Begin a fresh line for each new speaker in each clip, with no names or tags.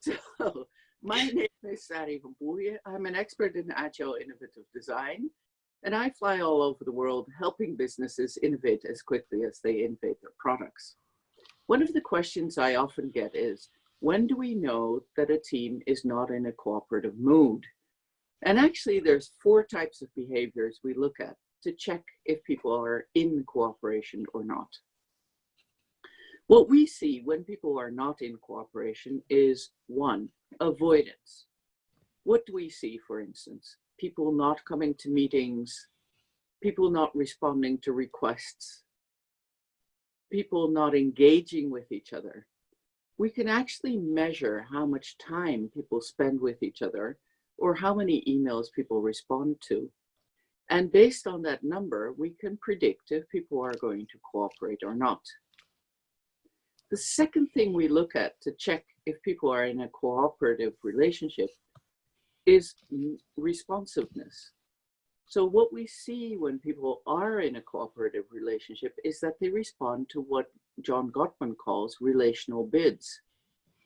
So my name is Sari Humbuye. I'm an expert in agile innovative design, and I fly all over the world helping businesses innovate as quickly as they innovate their products. One of the questions I often get is, when do we know that a team is not in a cooperative mood? And actually, there's 4 types of behaviors we look at to check if people are in cooperation or not. What we see when people are not in cooperation is 1, avoidance. What do we see, for instance? People not coming to meetings, people not responding to requests, people not engaging with each other. We can actually measure how much time people spend with each other or how many emails people respond to. And based on that number, we can predict if people are going to cooperate or not. The second thing we look at to check if people are in a cooperative relationship is responsiveness. So what we see when people are in a cooperative relationship is that they respond to what John Gottman calls relational bids.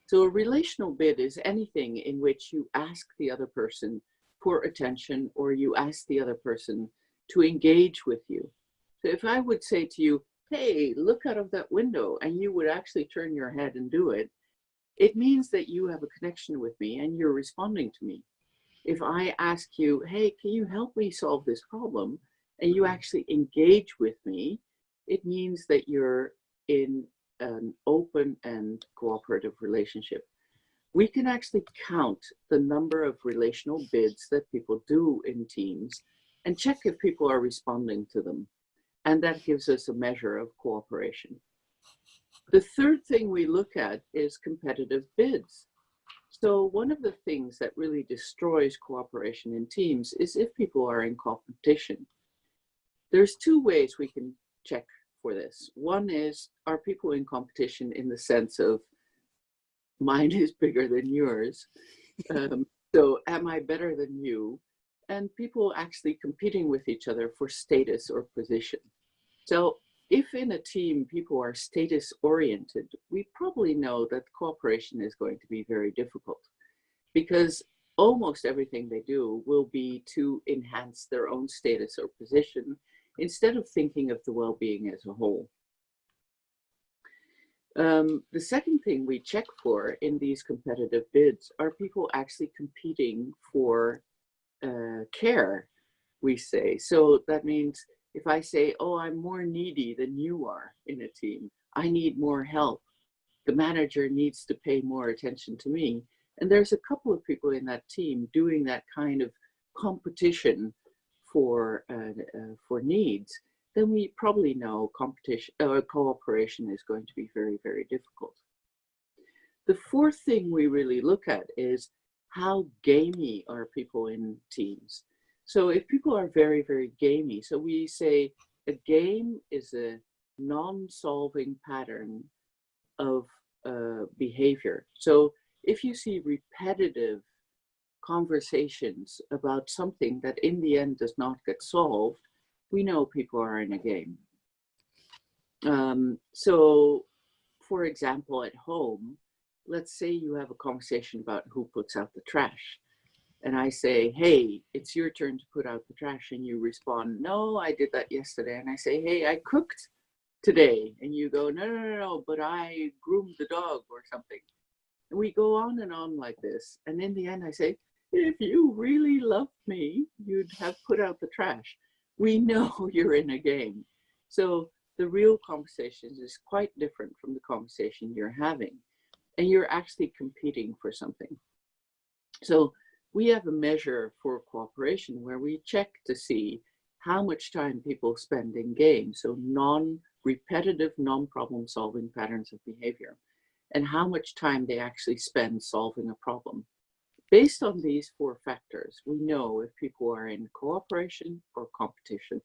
So a relational bid is anything in which you ask the other person for attention or you ask the other person to engage with you. So if I would say to you, hey, look out of that window, and you would actually turn your head and do it, it means that you have a connection with me and you're responding to me. If I ask you, hey, can you help me solve this problem? And you actually engage with me, it means that you're in an open and cooperative relationship. We can actually count the number of relational bids that people do in teams and check if people are responding to them. And that gives us a measure of cooperation. The third thing we look at is competitive bids. So one of the things that really destroys cooperation in teams is if people are in competition. There's 2 ways we can check for this. One is, are people in competition in the sense of mine is bigger than yours? So am I better than you? And people actually competing with each other for status or position. So if in a team people are status oriented, we probably know that cooperation is going to be very difficult because almost everything they do will be to enhance their own status or position instead of thinking of the well-being as a whole. The second thing we check for in these competitive bids are people actually competing for care, we say. So that means if I say, oh, I'm more needy than you are in a team, I need more help, the manager needs to pay more attention to me. And there's a couple of people in that team doing that kind of competition for needs, then we probably know cooperation is going to be very, very difficult. The fourth thing we really look at is how gamey are people in teams. So if people are very, very gamey, so we say a game is a non-solving pattern of behavior. So if you see repetitive conversations about something that in the end does not get solved, we know people are in a game. So for example, at home, let's say you have a conversation about who puts out the trash. And I say, hey, it's your turn to put out the trash. And you respond, no, I did that yesterday. And I say, hey, I cooked today. And you go, no, but I groomed the dog or something. And we go on and on like this. And in the end, I say, if you really loved me, you'd have put out the trash. We know you're in a game. So the real conversation is quite different from the conversation you're having. And you're actually competing for something. So we have a measure for cooperation where we check to see how much time people spend in games, so non-repetitive, non-problem solving patterns of behavior, and how much time they actually spend solving a problem. Based on these 4 factors, we know if people are in cooperation or competition.